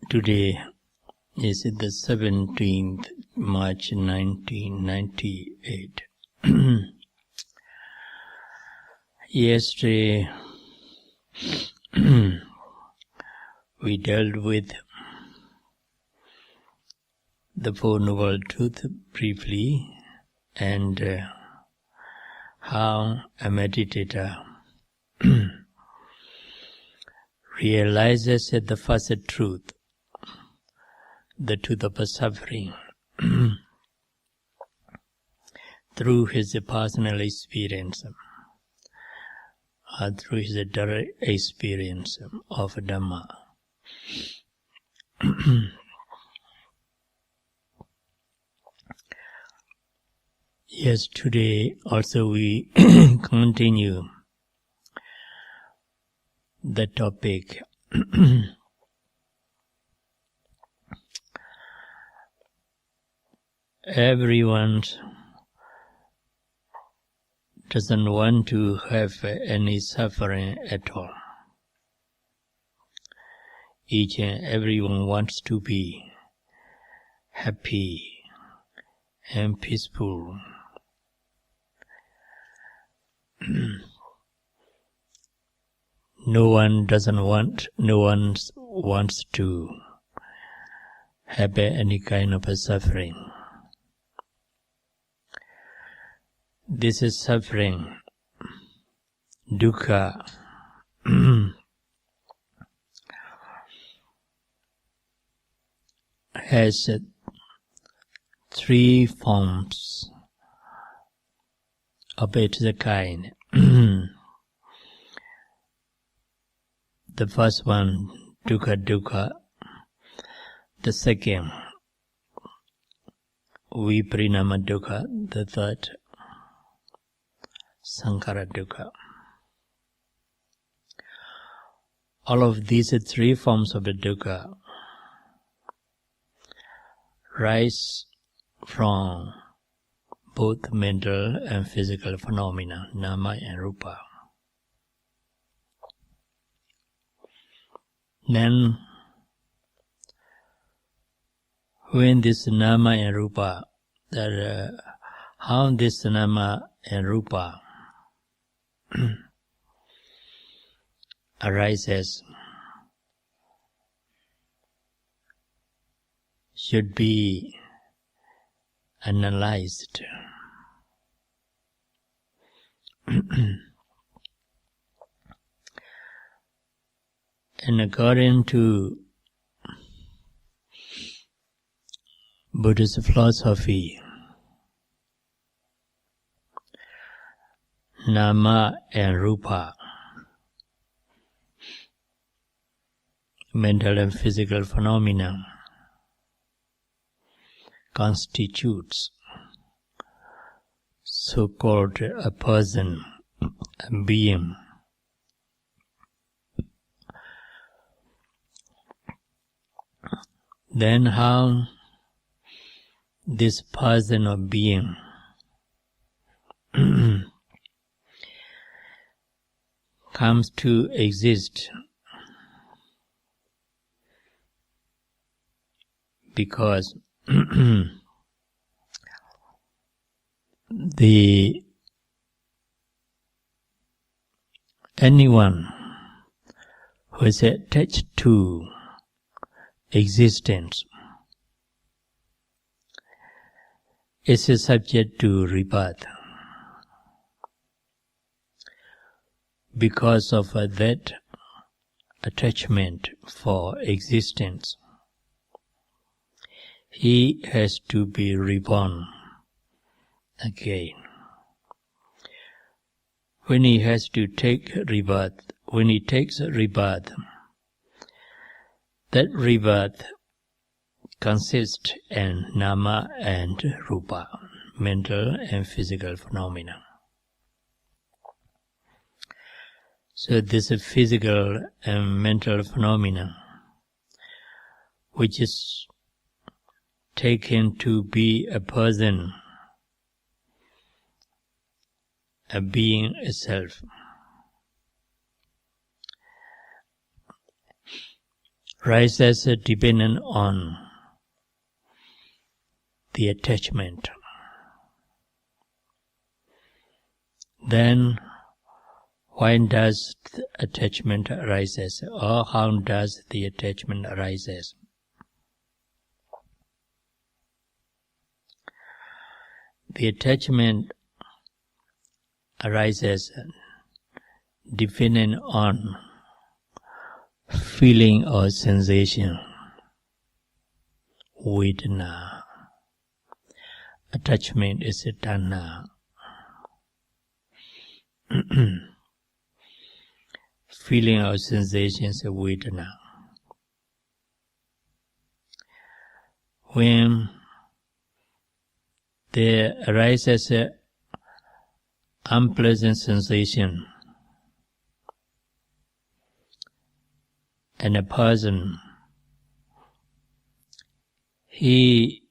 Today is the 17th March 1998. Yesterday we dealt with the Four Noble Truths briefly, and how a meditator realizes the first truth, the truth of suffering, through his personal experience, or through his direct experience of Dhamma. Yes, today also we continue the topic everyone doesn't want to have any suffering at all. Each and everyone wants to be happy and peaceful. No one wants to have any kind of a suffering. This is suffering, dukkha, has three forms of its kind. The first one, dukkha. The second, viparinama dukkha. The third, sankhara dukkha. All of these three forms of the dukkha rise from both mental and physical phenomena, nama and rupa. Then, when this nama and rupa, how this nama and rupa arises should be analyzed. And according to Buddhist philosophy, nama and rupa, mental and physical phenomena, constitutes so-called a person, a being. Then how this person or being comes to exist? Because anyone who is attached to existence is subject to rebirth. Because of that attachment for existence, he has to be reborn again. When he has to take rebirth, when he takes rebirth, that rebirth consists in nama and rupa, mental and physical phenomena. So this is physical and mental phenomena, which is taken to be a person, a being itself. rises dependent on the attachment. Then, when does the attachment arises, or how does the attachment arises? The attachment arises depending on feeling or sensation, vedana. Attachment is a tanha. Feeling or sensations of vedana. When there arises an unpleasant sensation, and a person, he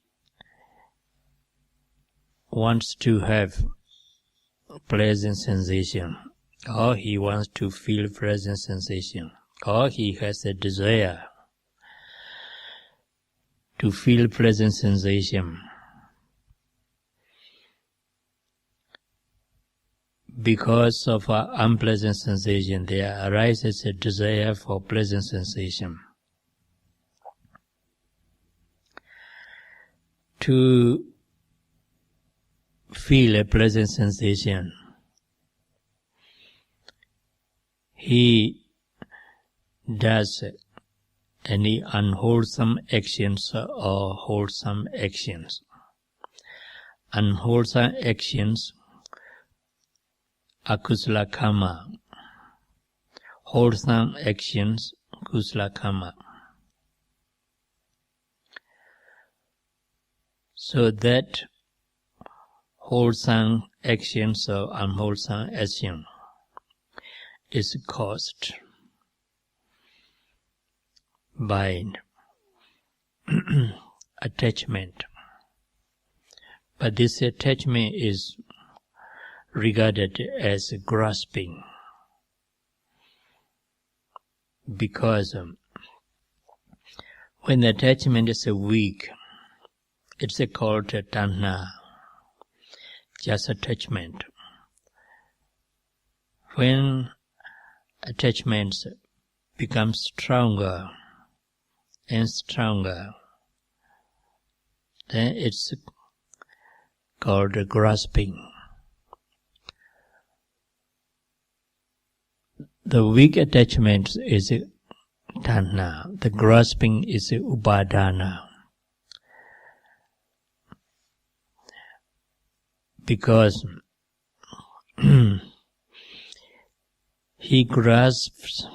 wants to have pleasant sensation, or he wants to feel pleasant sensation, or he has a desire to feel pleasant sensation. Because of an unpleasant sensation, there arises a desire for pleasant sensation. To feel a pleasant sensation, he does any unwholesome actions or wholesome actions. Unwholesome actions, akusala karma. Wholesome actions, kusala karma. So that wholesome actions or unwholesome action is caused by attachment. But this attachment is regarded as grasping, because when the attachment is weak, it's called tanha, just attachment. When attachments become stronger and stronger, then it's called grasping. The weak attachment is tanha, the grasping is upadana. Because he grasps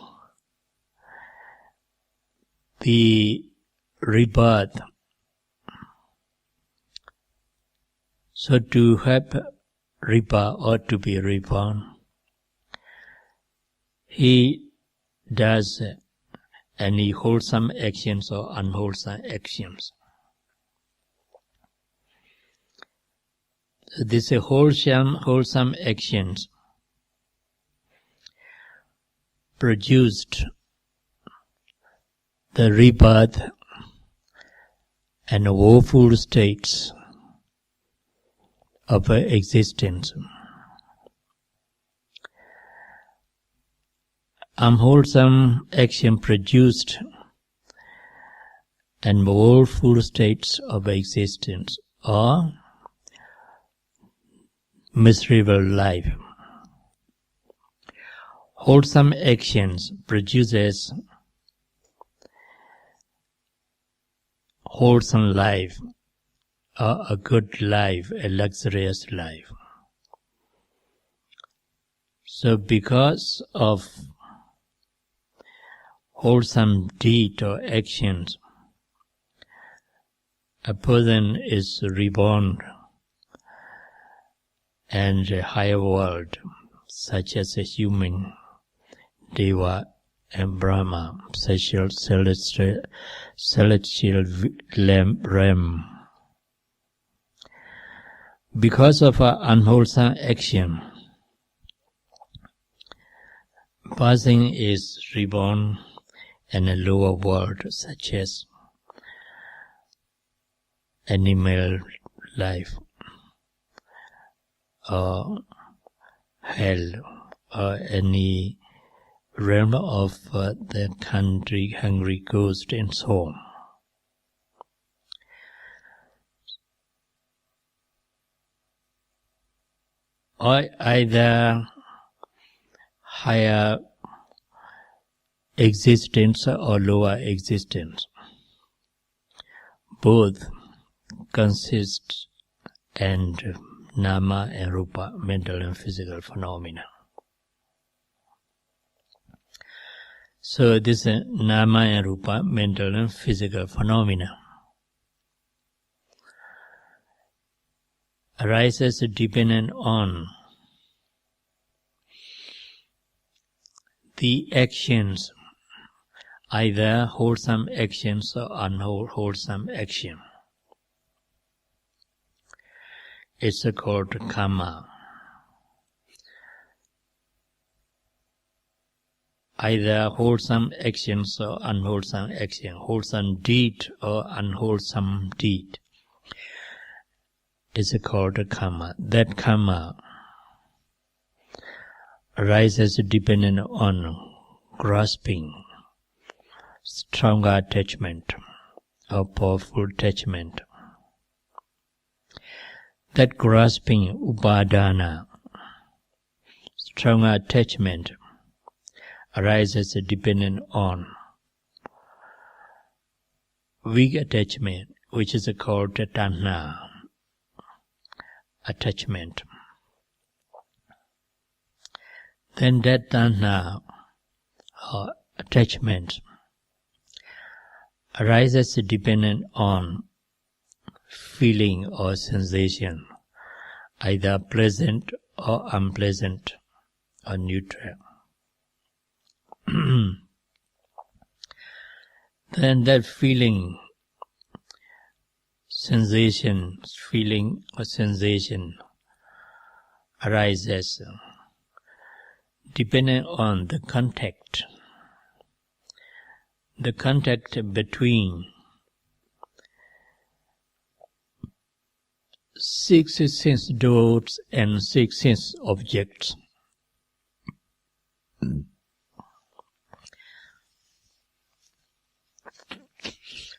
the rebirth. So to have rebirth or to be reborn, he does any wholesome actions or unwholesome actions. These wholesome actions produced the rebirth and woeful states of existence. Unwholesome action produced and woeful states of existence, or miserable life. Wholesome actions produces wholesome life, or a good life, a luxurious life. So because of wholesome deed or actions, a person is reborn and a higher world, such as a human, Deva and Brahma, celestial realm. Because of our unwholesome action, person is reborn and a lower world such as animal life or hell or any realm of the country, hungry ghost and so on. Or either higher existence or lower existence. Both consist and nama and rupa, mental and physical phenomena. So this nama and rupa, mental and physical phenomena, arises dependent on the actions, either wholesome actions or unwholesome action. It's called karma. Either wholesome actions or unwholesome action, wholesome deed or unwholesome deed. Is called karma. That karma arises dependent on grasping, stronger attachment or powerful attachment. That grasping, upadana, stronger attachment, arises dependent on weak attachment, which is called tanha, attachment. Then that tanha or attachment arises dependent on feeling or sensation, either pleasant or unpleasant or neutral. Then that feeling, feeling or sensation arises depending on the contact between six sense doors and six sense objects.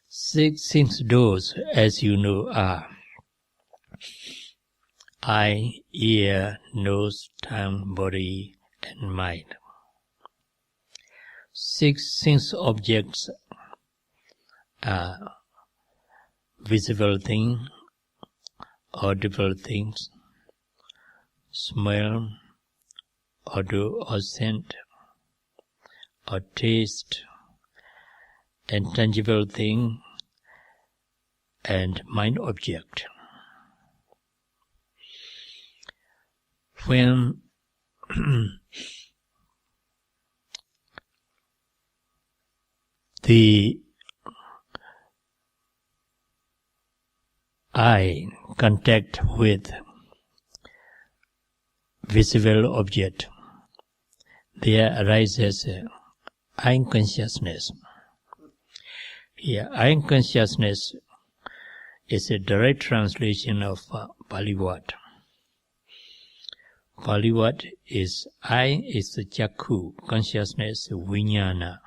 Six sense doors, as you know, are eye, ear, nose, tongue, body, and mind. Six sense objects are visible things, audible things, smell, odor or scent, or taste, and tangible thing, and mind object. When the eye contact with visible object, there arises eye consciousness. Here, eye consciousness is a direct translation of Pali word. Pali word is eye is the chakku, consciousness vijnana.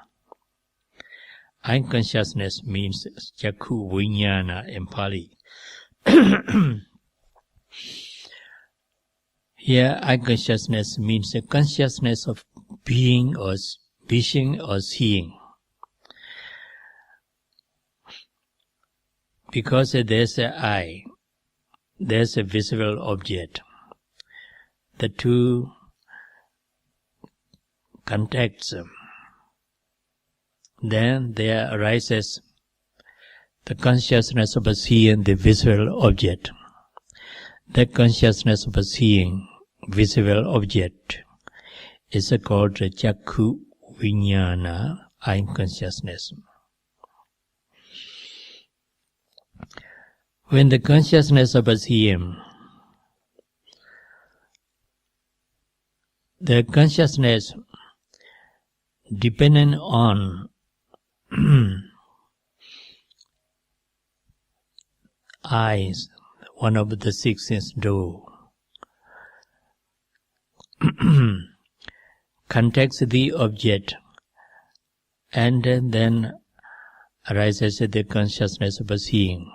Eye consciousness means chakku vijnana in Pali. Here, eye consciousness means a consciousness of being or vision or seeing. Because there's an eye, there's a visible object. The two contacts. Then there arises the consciousness of seeing the visible object. That consciousness of seeing visible object is called chakku vijnana, eye consciousness. When the consciousness of seeing, the consciousness dependent on eyes, one of the six sense door, contacts the object, and then arises the consciousness of seeing.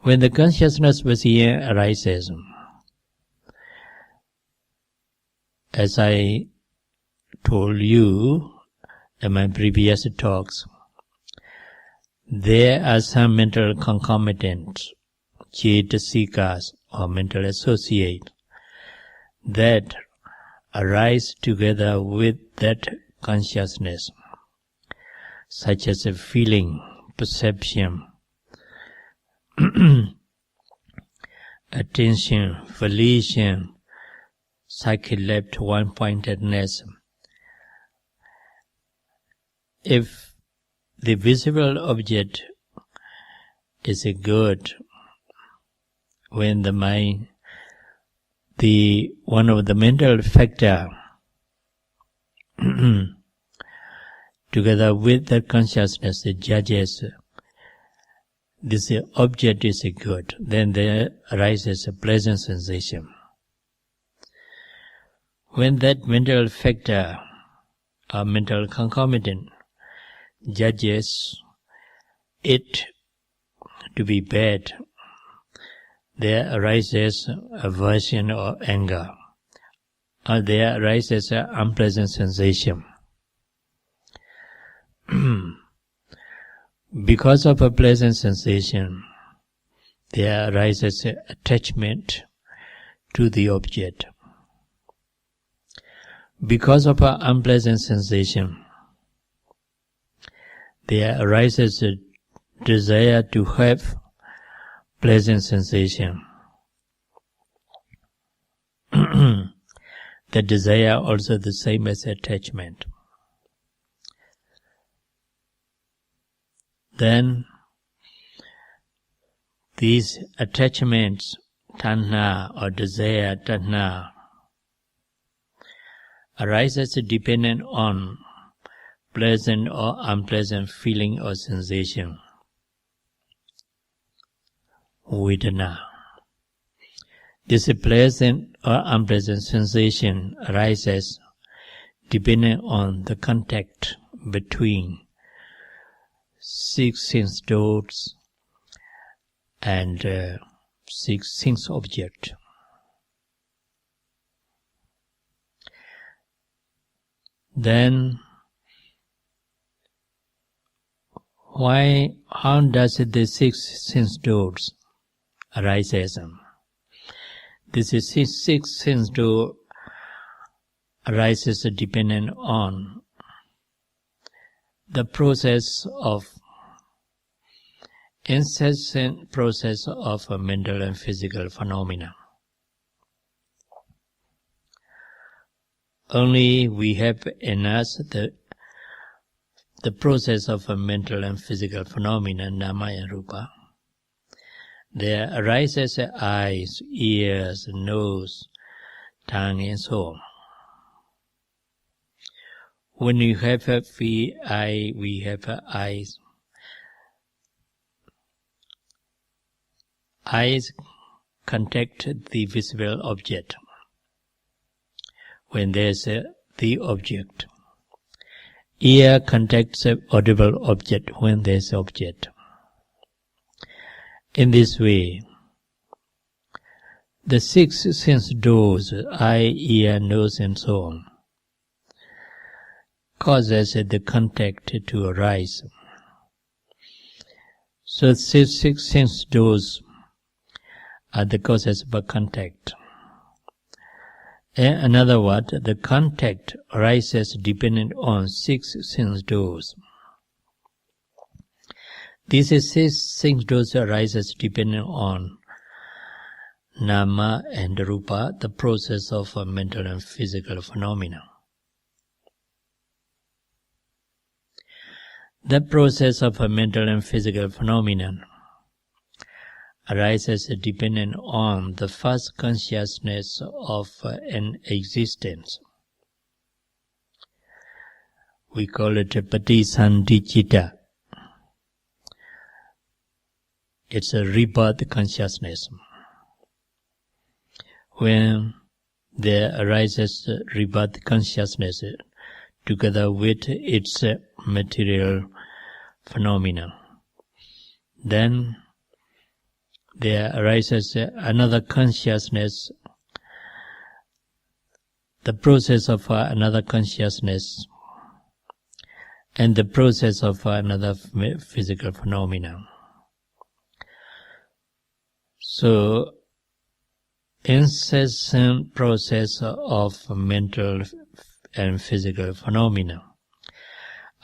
When the consciousness of seeing arises, as I told you in my previous talks, there are some mental concomitants, cetasikas, or mental associates, that arise together with that consciousness, such as a feeling, perception, attention, volition, psyche-left one-pointedness. If the visible object is good, when the mind, one of the mental factor, together with the consciousness, it judges this object is good, then there arises a pleasant sensation. When that mental factor or mental concomitant judges it to be bad, there arises aversion or anger, or there arises an unpleasant sensation. Because of a pleasant sensation, there arises an attachment to the object. Because of an unpleasant sensation, there arises a desire to have pleasant sensation. The desire also the same as attachment. Then these attachments, tanha or desire, tanha, arises dependent on pleasant or unpleasant feeling or sensation. Vedana. This pleasant or unpleasant sensation arises depending on the contact between six sense doors and six sense objects. Then, how does the six sense doors arises? This is six sense door arises dependent on the process of incessant process of mental and physical phenomena. Only we have in us the process of mental and physical phenomena, Dhamma and Rupa. There arises eyes, ears, nose, tongue, and so on. When you have a eye, we have eyes. Eyes contact the visible object when there is the object. Ear contacts the audible object when there is object. In this way, the six sense doors, eye, ear, nose, and so on, causes the contact to arise. So six sense doors are the causes of contact. In other words, the contact arises dependent on six sense doors. These six sense doors arises dependent on Nama and Rupa, the process of mental and physical phenomena. The process of mental and physical phenomenon arises dependent on the first consciousness of an existence. We call it a patisandhicitta. It's a rebirth consciousness. When there arises rebirth consciousness together with its material phenomena, then there arises another consciousness, the process of another consciousness, and the process of another physical phenomena. So, incessant process of mental and physical phenomena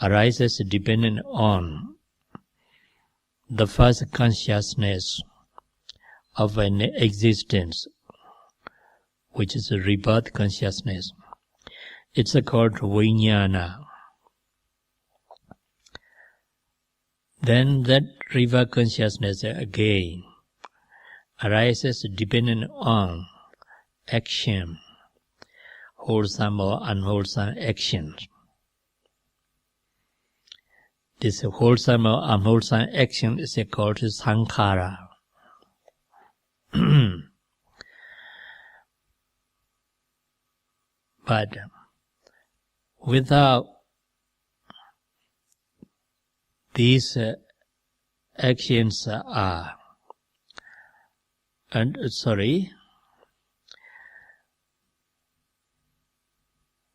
arises dependent on the first consciousness of an existence, which is a rebirth consciousness. It's called vijnana. Then that rebirth consciousness again arises dependent on action, wholesome or unwholesome actions. This wholesome or unwholesome action is called sankhara. But without these actions are,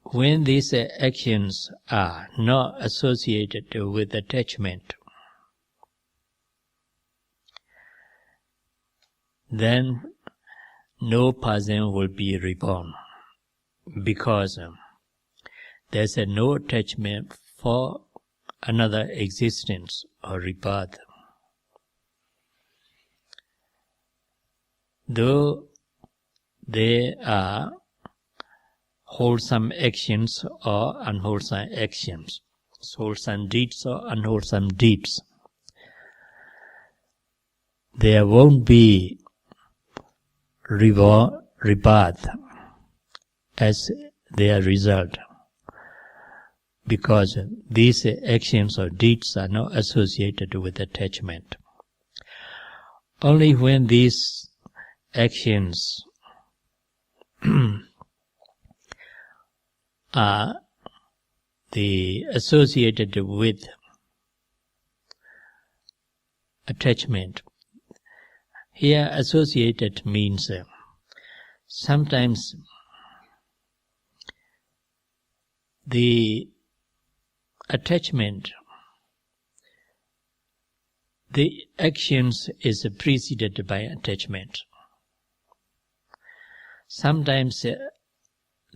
when these actions are not associated with attachment, then no person will be reborn, because there's no attachment for another existence or rebirth. Though there are wholesome actions or unwholesome actions, wholesome deeds or unwholesome deeds, there won't be rebirth as their result, because these actions or deeds are not associated with attachment. Only when these actions are associated with attachment. Here associated means sometimes the attachment, the actions is preceded by attachment. Sometimes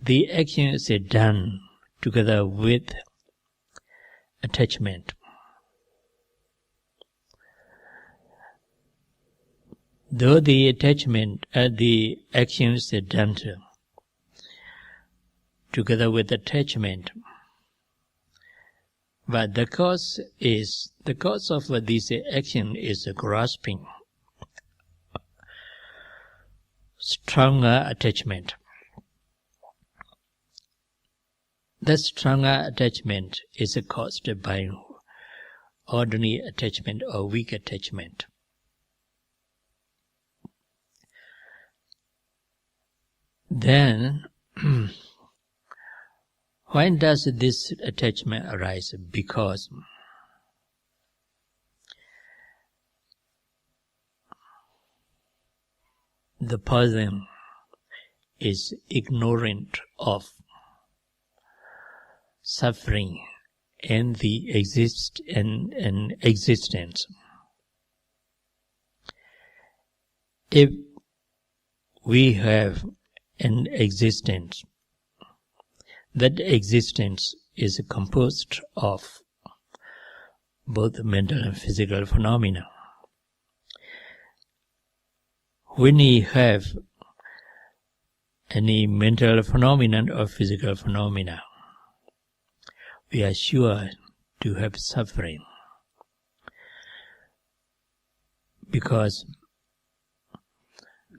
the action is done together with attachment. Though the attachment, the action is done together with attachment, but the cause of this action is grasping, stronger attachment. That stronger attachment is caused by ordinary attachment or weak attachment. Then, why does this attachment arise? Because the person is ignorant of suffering and the existence. If we have an existence, that existence is composed of both mental and physical phenomena. When we have any mental phenomenon or physical phenomena, we are sure to have suffering, because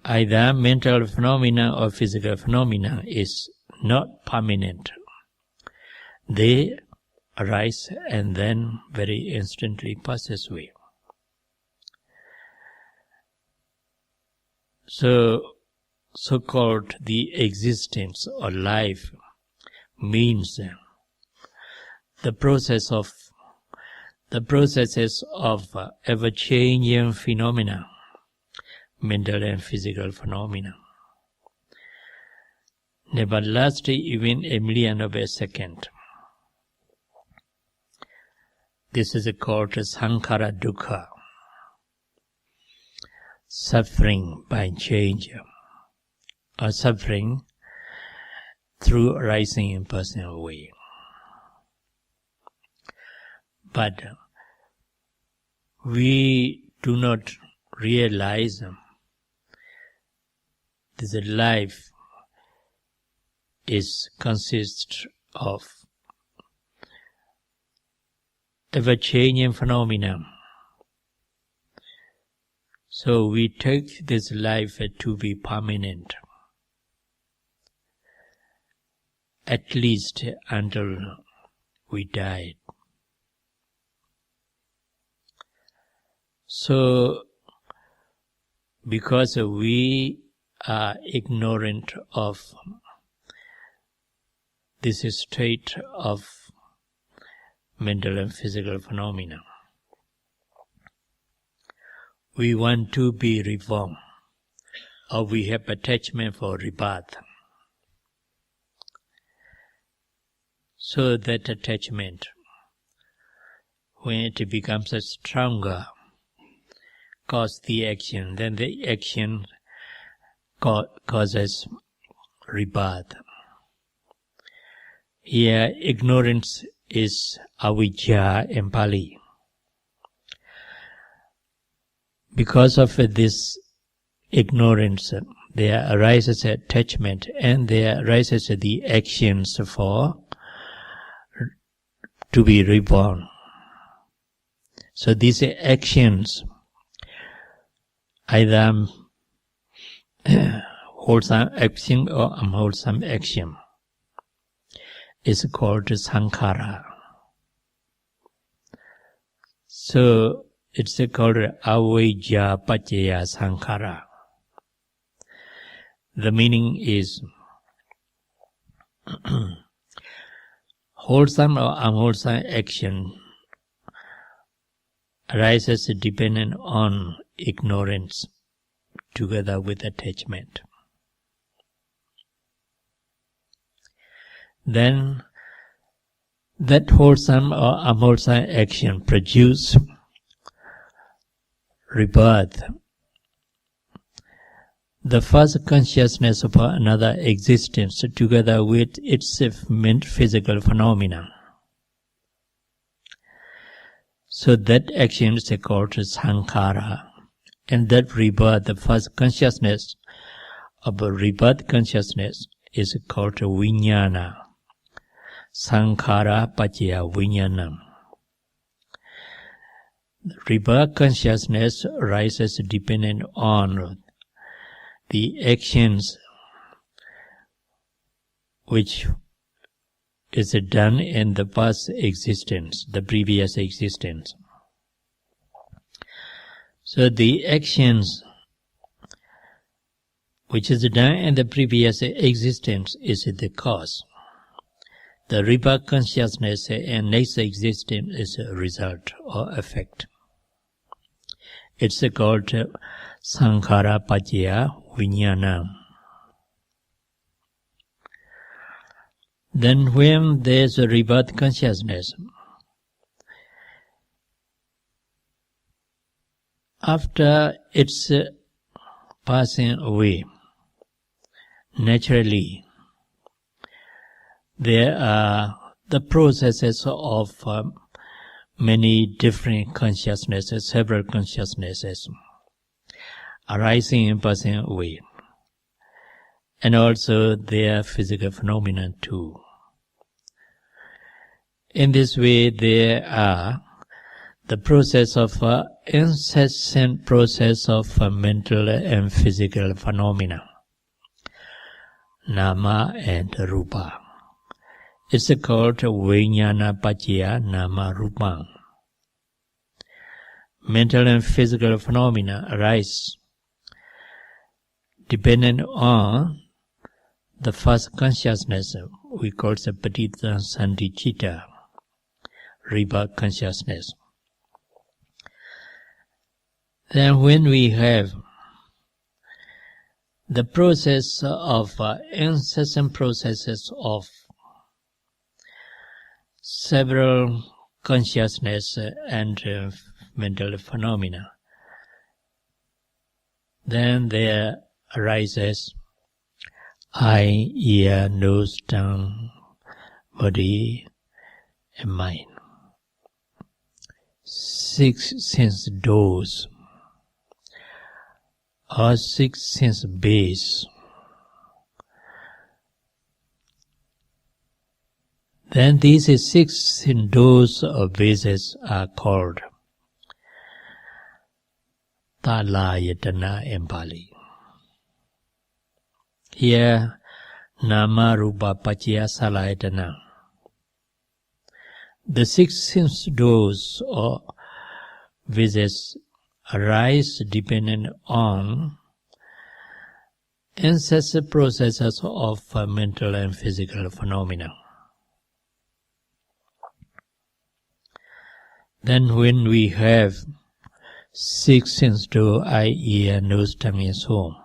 either mental phenomena or physical phenomena is not permanent. They arises and then very instantly passes away. So-called the existence or life means the processes of ever-changing phenomena, mental and physical phenomena, never last even a million of a second. This is called sankhara dukkha, suffering by change, or suffering through arising in personal way. But we do not realize this life consists of ever-changing phenomena. So we take this life to be permanent, at least until we die. So, because we are ignorant of this state of mental and physical phenomena, we want to be reformed, or we have attachment for rebirth. So that attachment, when it becomes stronger, causes the action, then the action causes rebirth. Here, ignorance is avijja in Pali. Because of this ignorance, there arises attachment, and there arises the actions to be reborn. So these actions, either wholesome action or unwholesome action, is called sankhara. So it's called avijja paccaya sankhara. The meaning is wholesome or unwholesome action arises dependent on ignorance together with attachment. Then that wholesome or unwholesome action produce rebirth, the first consciousness of another existence together with its physical phenomena. So that action is called sankhara, and that rebirth, the first consciousness of a rebirth consciousness, is called vijnana. Sankhara paccaya vijnanam. Rebirth consciousness arises dependent on the actions which is done in the past existence, the previous existence. So the actions which is done in the previous existence is the cause. The rebirth consciousness and next existence is a result or effect. It's called sankhara paccaya vijnana. Then when there's a rebirth consciousness, after its passing away, naturally, there are the processes of many different consciousnesses, several consciousnesses, arising and passing away, and also their physical phenomena too. In this way, there are the process of incessant process of mental and physical phenomena, nama and rupa, It's called Vijnana Paccaya Nama Rupang. Mental and physical phenomena arise dependent on the first consciousness, we call it Patita Sandicita, rebirth consciousness. Then when we have the process of incessant processes of several consciousness and mental phenomena, then there arises eye, ear, nose, tongue, body, and mind. 6 sense doors or 6 sense base. Then these 6 doors or bases are called Talayatana in Pali. Here, Nama Rupa Paccaya Salayatana. The 6 sense doors or bases arise dependent on incessant processes of mental and physical phenomena. Then when we have 6 sense door, eye, ear, nose, tongue, and so on,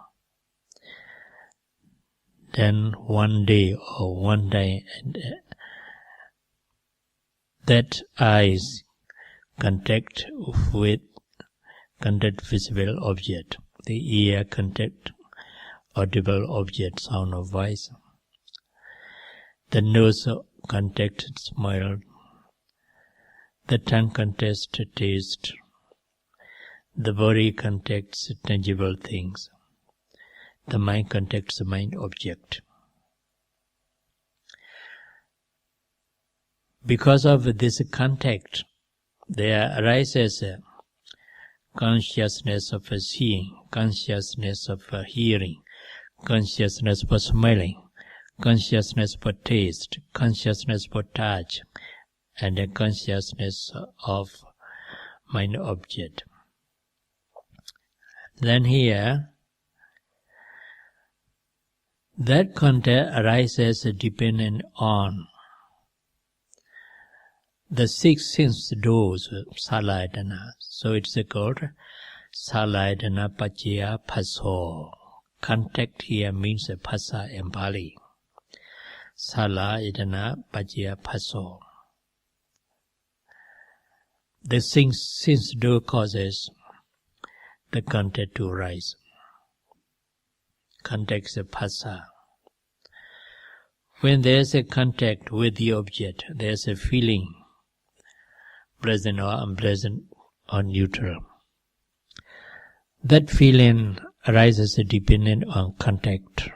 then one day or one day that eyes contact visible object, the ear contact audible object, sound or voice, the nose contact smell, the tongue contacts taste, the body contacts tangible things, the mind contacts the mind object. Because of this contact, there arises consciousness of seeing, consciousness of hearing, consciousness for smelling, consciousness for taste, consciousness for touch, and a consciousness of mind object. Then here, that contact arises dependent on the 6 sense doors, Salayatana. So it's called Salayatana Paccaya Phaso. Contact here means Phasa in Pali. Salayatana Paccaya Phaso. The 6 sense door causes the contact to arise. Contact is a phasa. When there is a contact with the object, there is a feeling, pleasant or unpleasant or neutral. That feeling arises dependent on contact.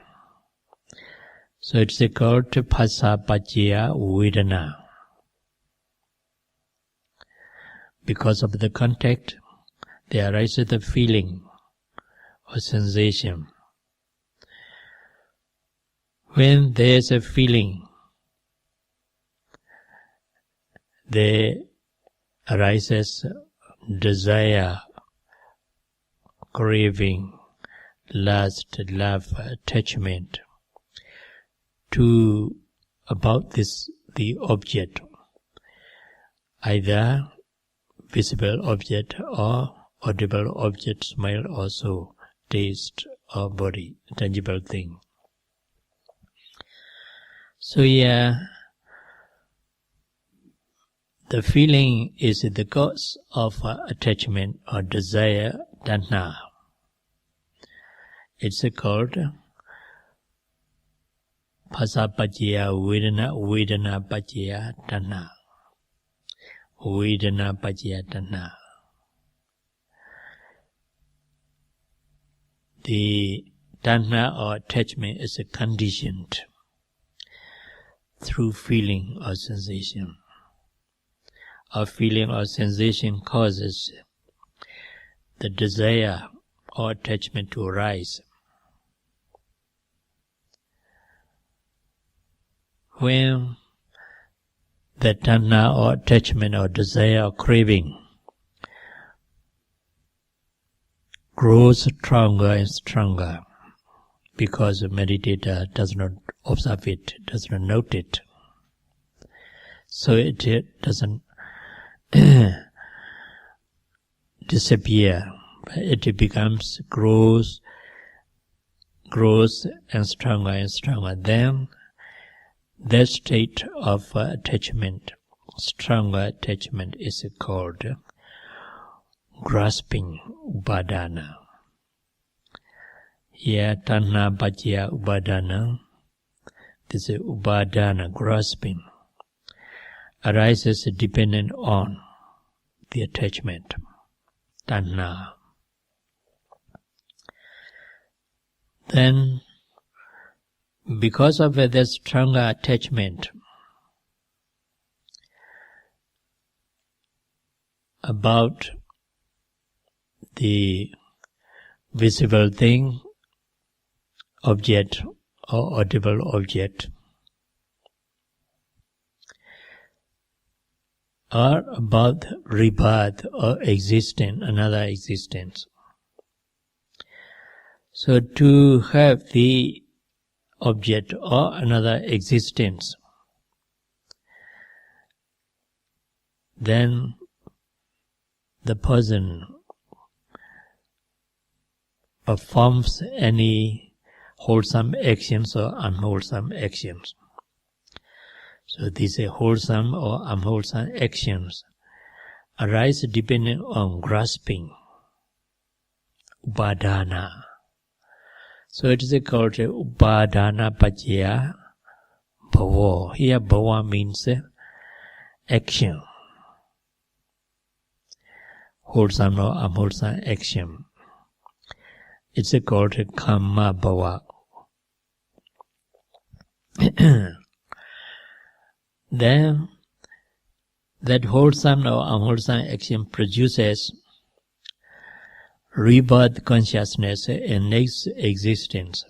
So it's called phasa paccaya vedana. Because of the contact, there arises the feeling or sensation. When there is a feeling, there arises desire, craving, lust, love, attachment about the object, either visible object or audible object, smell also, taste or body, tangible thing. So here, the feeling is the cause of attachment or desire, tanha. It's called phasa paccaya vedana, vedana paccaya tanha. Vedana paccaya tanha. The tanha or attachment is conditioned through feeling or sensation. A feeling or sensation causes the desire or attachment to arise. When the tanha or attachment or desire or craving grows stronger and stronger because the meditator does not observe it, does not note it. So it doesn't disappear, but it becomes, grows and stronger. Then that state of attachment, stronger attachment, is called grasping, upadana. Here, tanha paccaya upadana, this is upadana, grasping, arises dependent on the attachment, tanha. Then, because of that stronger attachment about the visible thing, object, or audible object, or about rebirth or existence, another existence. So to have the object or another existence, then the person performs any wholesome actions or unwholesome actions. So these wholesome or unwholesome actions arise depending on grasping, upadana. So it is called upadana paccaya bhava. Here bhava means action, wholesome or unwholesome action. It's called kamma bhava. Then that wholesome or unwholesome action produces rebirth consciousness and next existence.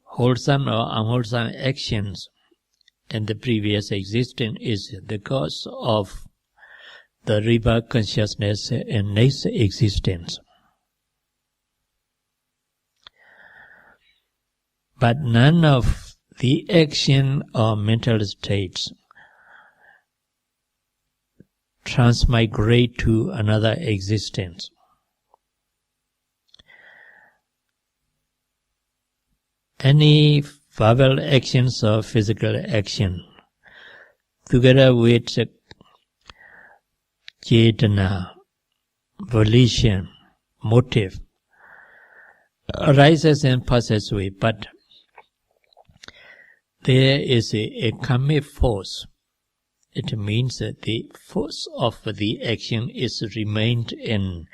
Wholesome or unwholesome actions and the previous existence is the cause of the rebirth consciousness and next existence. But none of the action or mental states transmigrate to another existence. Any verbal actions or physical action, together with cetana, volition, motive, arises and passes away, but there is a karmic force. It means that the force of the action is remained in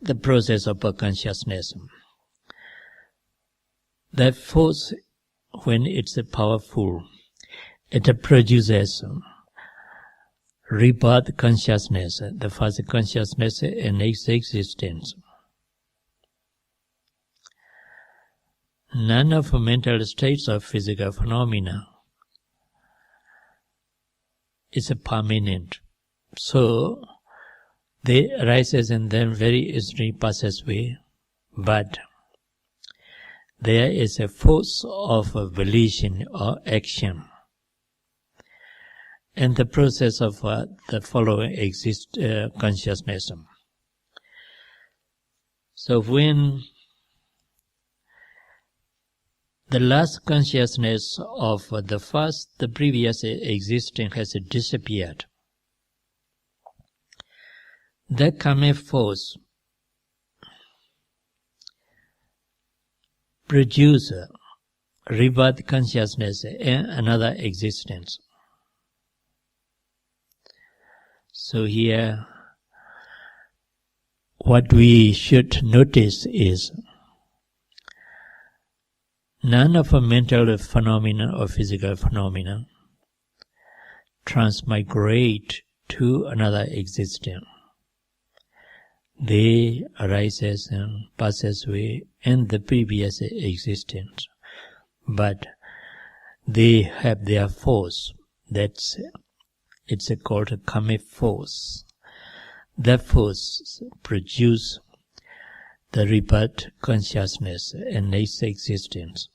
the process of consciousness. That force, when it's powerful, it produces rebirth consciousness, the first consciousness in its existence. None of mental states or physical phenomena is permanent. So they arises and then very easily passes away. But there is a force of volition or action, and the process of the following consciousness. So when the last consciousness of the previous existence has disappeared, that karmic force produces rebirth consciousness in another existence. So here, what we should notice is none of a mental phenomena or physical phenomena transmigrate to another existence. They arises and passes away in the previous existence. But they have their force. It's called a karmic force. That force produces the rebirth consciousness and its existence.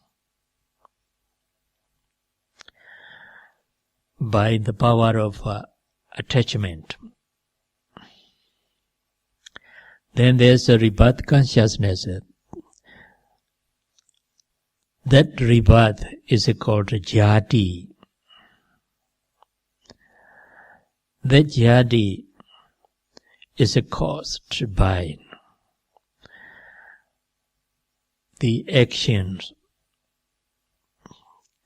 By the power of attachment. Then there's a rebirth consciousness. That rebirth is called jati. That jati is caused by the actions,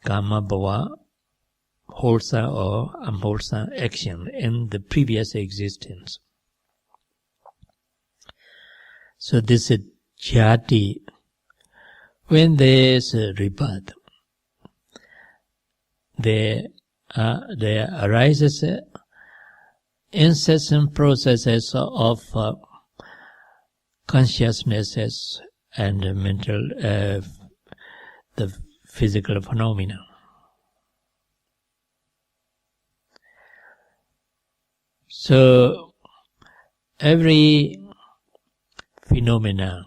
karma bhava, wholesome or unwholesome action in the previous existence. So this is jati. When there is a rebirth, there arises incessant processes of consciousnesses and mental, the physical phenomena. So every phenomena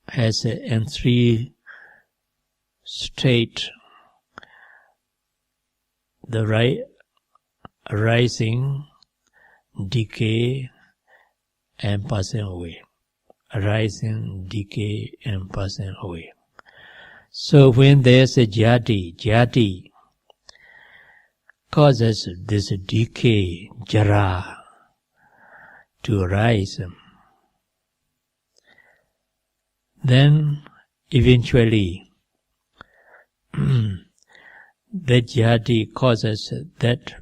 has in three state: the arising, decay, and passing away. Arising, decay, and passing away. So when there's a jati causes this decay, jara, to arise. Then eventually that jati causes that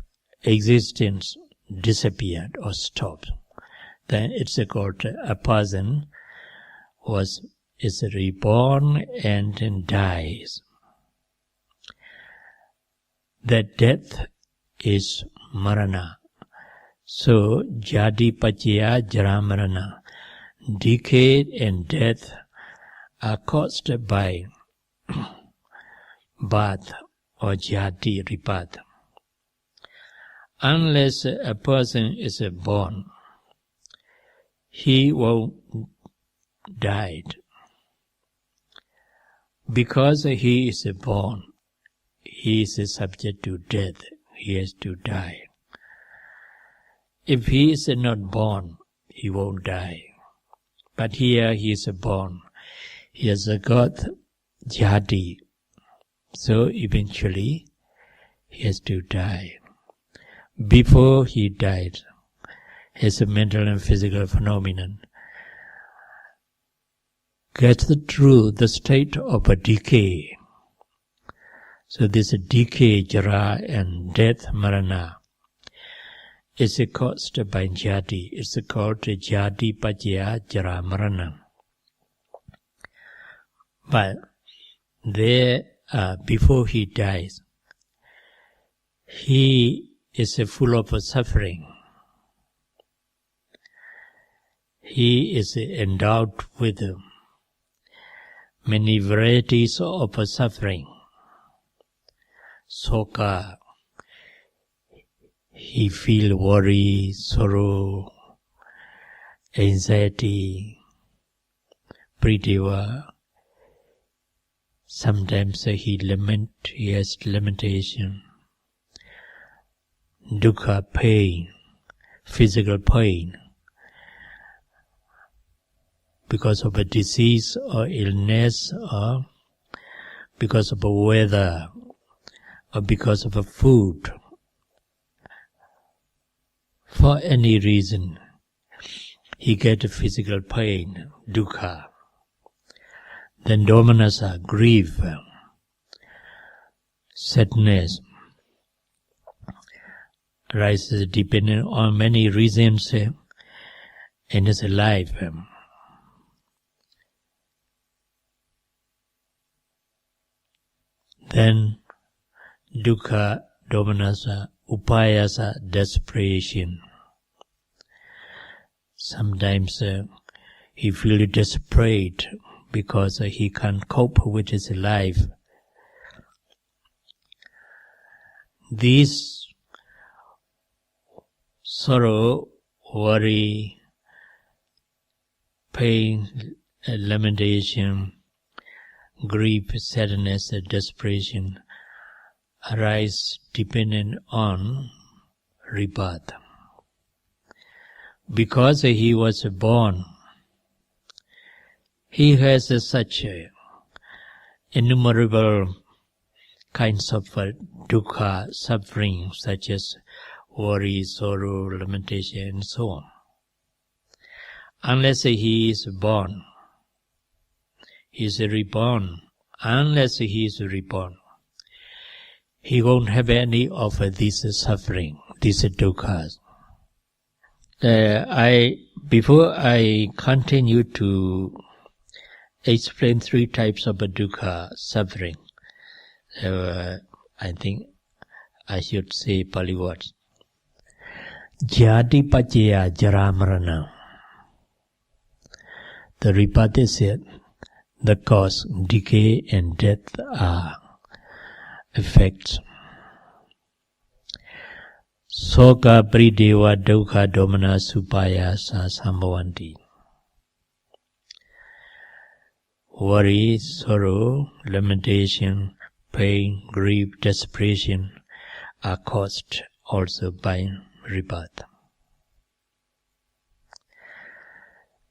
existence disappeared or stopped. Then it's called a person is reborn and then dies. That death is marana. So jati pacaya jara marana. Decay and death are caused by birth or jati rebirth. Unless a person is born, he won't die. Because he is born, he is subject to death. He has to die. If he is not born, he won't die. But here he is born. He has got jati. So eventually he has to die. Before he died, his mental and physical phenomenon gets through the state of a decay. So this decay, jara, and death, marana, is caused by jati. It's called jati pacaya jara marana. But there, before he dies, he is full of suffering. He is endowed with many varieties of suffering. Soka, he feels worry, sorrow, anxiety, prideva. Sometimes he has lamentation, dukkha, pain, physical pain, because of a disease or illness, or because of a weather, or because of a food. For any reason, he gets physical pain, dukkha. Then domanassa, grief, sadness, arises depending on many reasons in his life. Then dukkha, domanassa, upayasa, desperation. Sometimes he feels desperate because he can't cope with his life. These sorrow, worry, pain, lamentation, grief, sadness, desperation arise dependent on rebirth. Because he was born, he has such innumerable kinds of dukkha, suffering, such as worry, sorrow, lamentation, and so on. Unless he is born, he is reborn. Unless he is reborn, he won't have any of these suffering, these dukkhas. Before I continue to explain 3 types of dukkha, suffering, I think I should say Pali words. Jati Pacaya Jaramarana. The rebirth is it. The cause, decay and death are effects. Soka Prideva Dukkha Domana Supaya Sambhavanti. Worry, sorrow, lamentation, pain, grief, desperation are caused also by rebirth.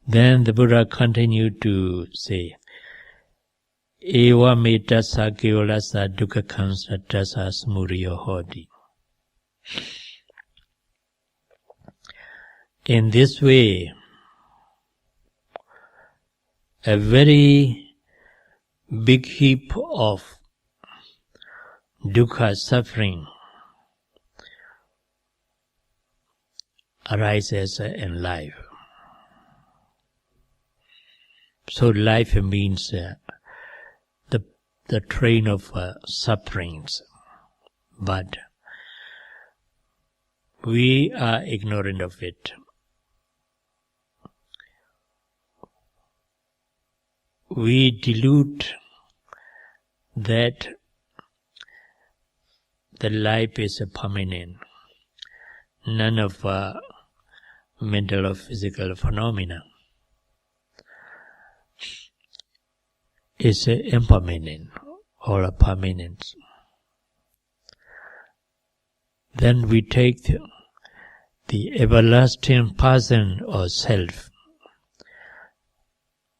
Then the Buddha continued to say, Ewa me tassa kevalasa dukkhakansa tassa smuriyo hoti. In this way, a very big heap of dukkha, suffering, arises in life. So life means the train of sufferings, but we are ignorant of it. We delude that the life is permanent. None of mental or physical phenomena is impermanent or permanent. Then we take the everlasting person or self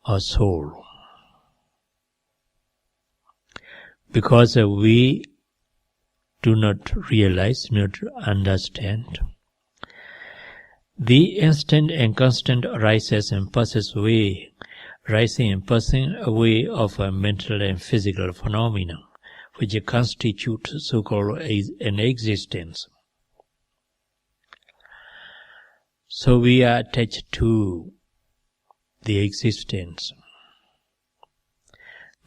or soul, because we do not realize, not understand. The instant and constant rises and passes away, rising and passing away of a mental and physical phenomena, which constitute so-called an existence. So we are attached to the existence.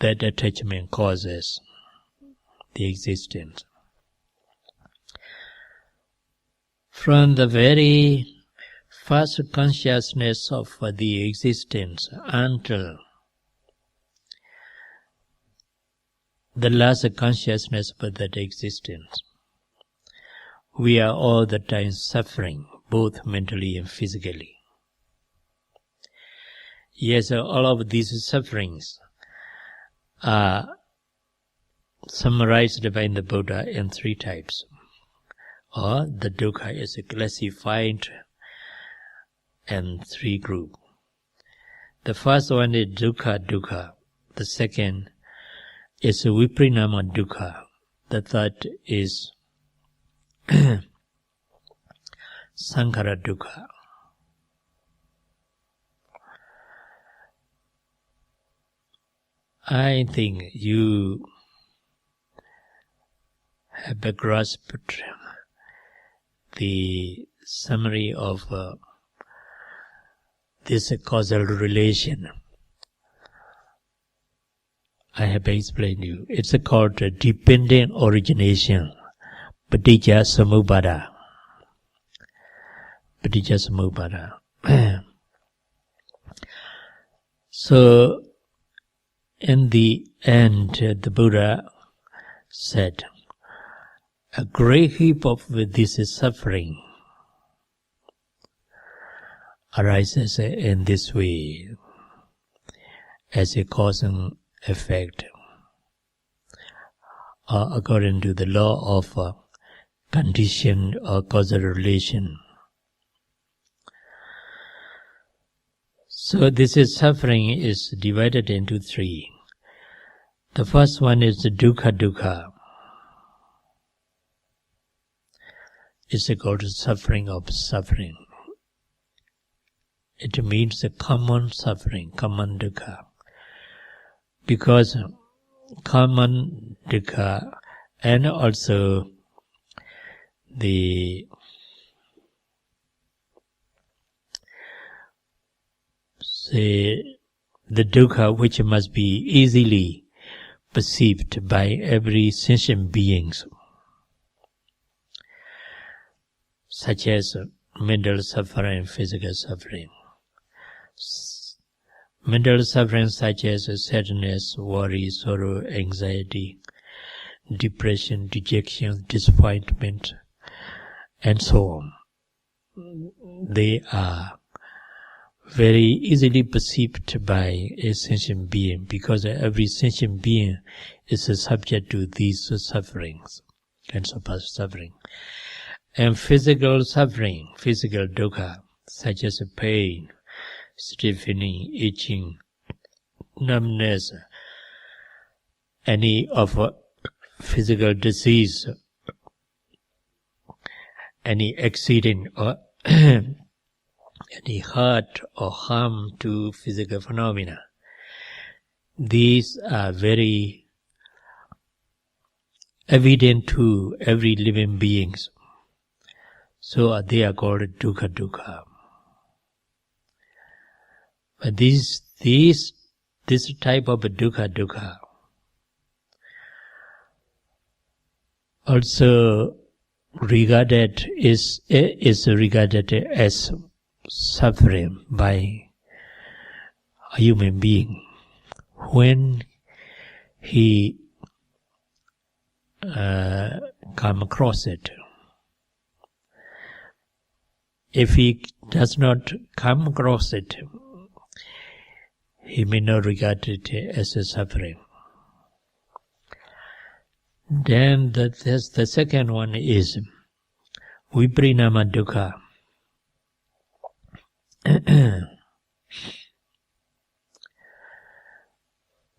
That attachment causes the existence. From the very first consciousness of the existence until the last consciousness of that existence, we are all the time suffering, both mentally and physically. Yes, all of these sufferings are summarized by the Buddha in 3 types, or the dukkha is classified in 3 groups. The first one is dukkha. The second is viparinama dukkha. The third is sankhara dukkha. I think you have grasped the summary of this causal relation. I have explained to you. It's called dependent origination, paticca samuppada. Paticca samuppada. So, in the end, the Buddha said, a great heap of this suffering arises in this way as a cause and effect, or according to the law of condition or causal relation. So this suffering is divided into three. The first one is the dukkha. It's called suffering of suffering. It means the common suffering, common dukkha. Because common dukkha and also the dukkha which must be easily perceived by every sentient beings, such as mental suffering and physical suffering. Mental suffering such as sadness, worry, sorrow, anxiety, depression, dejection, disappointment, and so on. They are very easily perceived by a sentient being because every sentient being is subject to these sufferings and suffering. And physical suffering, physical dukkha, such as pain, stiffening, itching, numbness, any of physical disease, any accident or any hurt or harm to physical phenomena. These are very evident to every living beings. So they are called dukkha. But this type of dukkha also is regarded as suffering by a human being when he come across it. If he does not come across it, he may not regard it as a suffering. Then the second one is viparinama dukkha.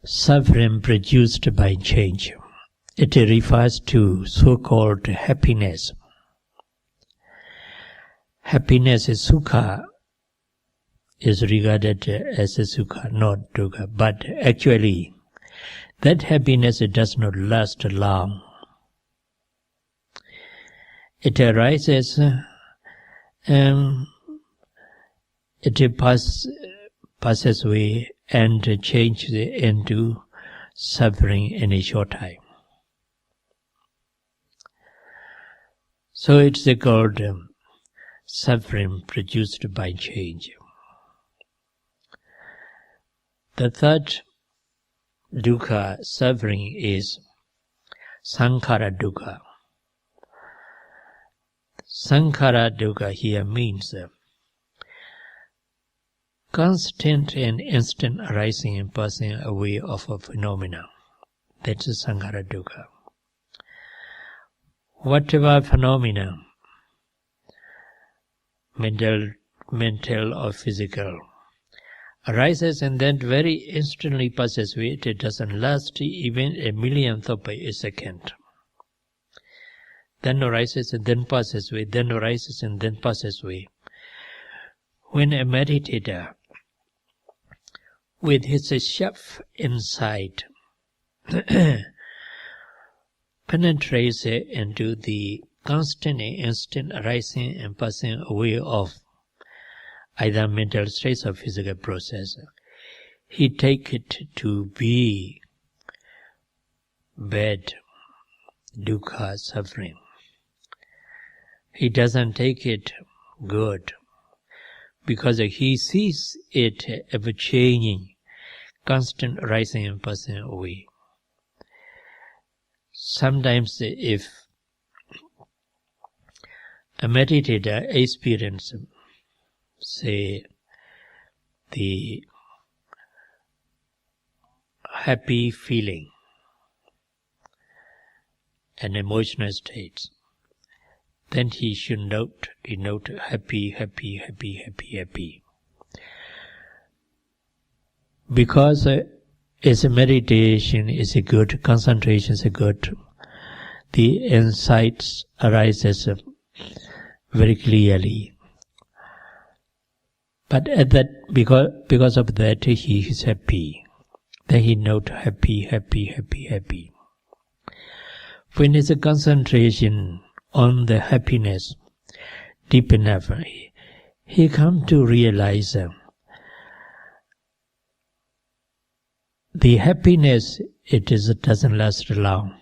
Suffering produced by change. It refers to so-called happiness. Happiness is sukha, is regarded as a sukha, not dukkha. But actually, that happiness does not last long. It arises and it passes away and changes into suffering in a short time. So it's called suffering produced by change. The third dukkha, suffering, is sankhara dukkha. Sankhara dukkha here means constant and instant arising and passing away of a phenomena. That's sankhara dukkha. Whatever phenomena, mental or physical, arises and then very instantly passes away. It doesn't last even a millionth of a second. Then arises and then passes away, then arises and then passes away. When a meditator, with his sharp insight, penetrates into the constant and instant arising and passing away of either mental states or physical process, he takes it to be bad, dukkha, suffering. He doesn't take it good, because he sees it ever changing, constant arising and passing away. Sometimes if a meditator experiences, say, the happy feeling and emotional states, then he should note happy, happy, happy, happy, happy. Because it's a meditation, is a good, concentration is a good, the insights arises very clearly. But at that, because of that, he is happy. Then he note happy, happy, happy, happy. When it's a concentration on the happiness deep enough, he comes to realize the happiness, doesn't last long.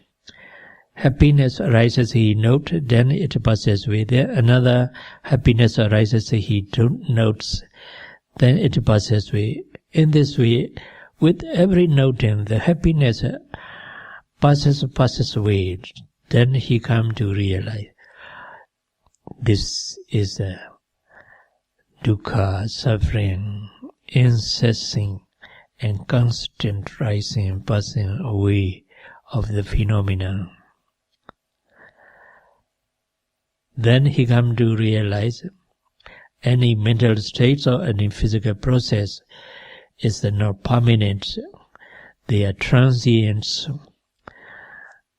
Happiness arises, he notes, then it passes away. There another happiness arises, he don't notes, then it passes away. In this way, with every noting, the happiness passes away. Then he comes to realize this is a dukkha, suffering, incessant and constant rising and passing away of the phenomenon. Then he comes to realize any mental states or any physical process is not permanent. They are transient,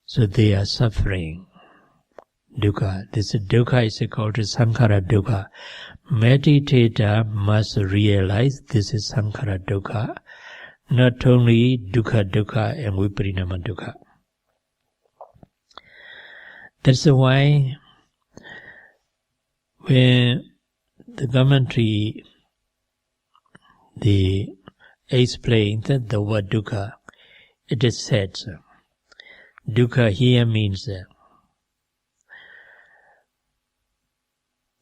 so they are suffering. Dukkha. This dukkha is called sankhara dukkha. Meditator must realize this is sankhara dukkha, not only dukkha and viparinama dukkha. That's why when the commentary they explain that the word dukkha, it is said, dukkha here means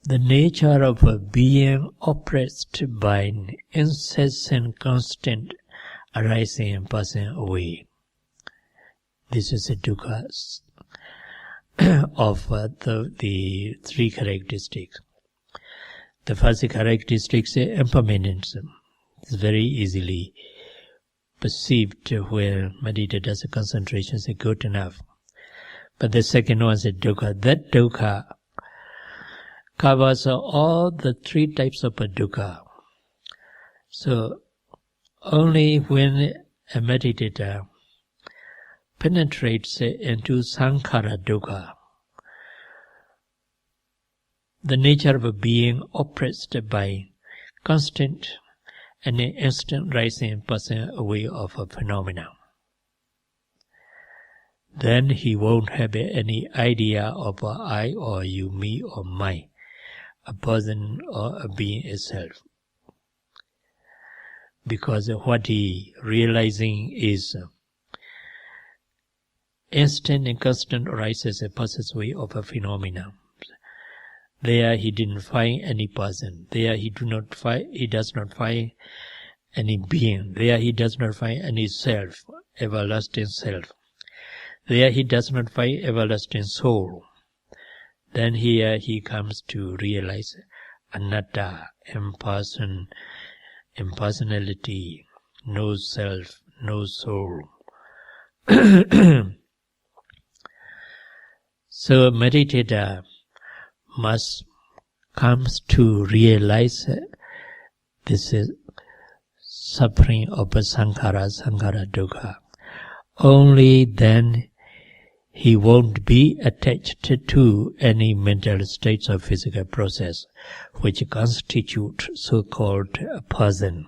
the nature of a being oppressed by incessant, constant arising and passing away. This is the dukkha of the three characteristics. The first characteristic is impermanence. It's very easily perceived where meditator's concentration is good enough. But the second one is dukkha. That dukkha covers all the three types of dukkha. So only when a meditator penetrates into sankhara dukkha, the nature of a being oppressed by constant and instant rising and passing away of a phenomenon, then he won't have any idea of a I or you, me or my, a person or a being itself. Because what he realizing is instant and constant arises and passes away of a phenomenon. There he didn't find any person. There he does not find any being. There he does not find any self, everlasting self. There he does not find everlasting soul. Then here he comes to realize anatta, impersonality, no self, no soul. So a meditator must come to realize this is suffering of sankhara dukkha. Only then he won't be attached to any mental states or physical process which constitute so-called a person,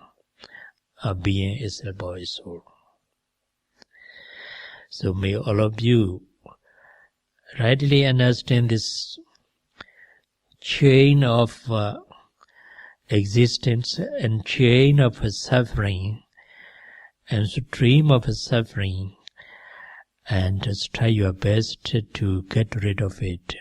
a being itself or a soul. So may all of you rightly understand this chain of existence and chain of suffering and stream of suffering, and try your best to get rid of it.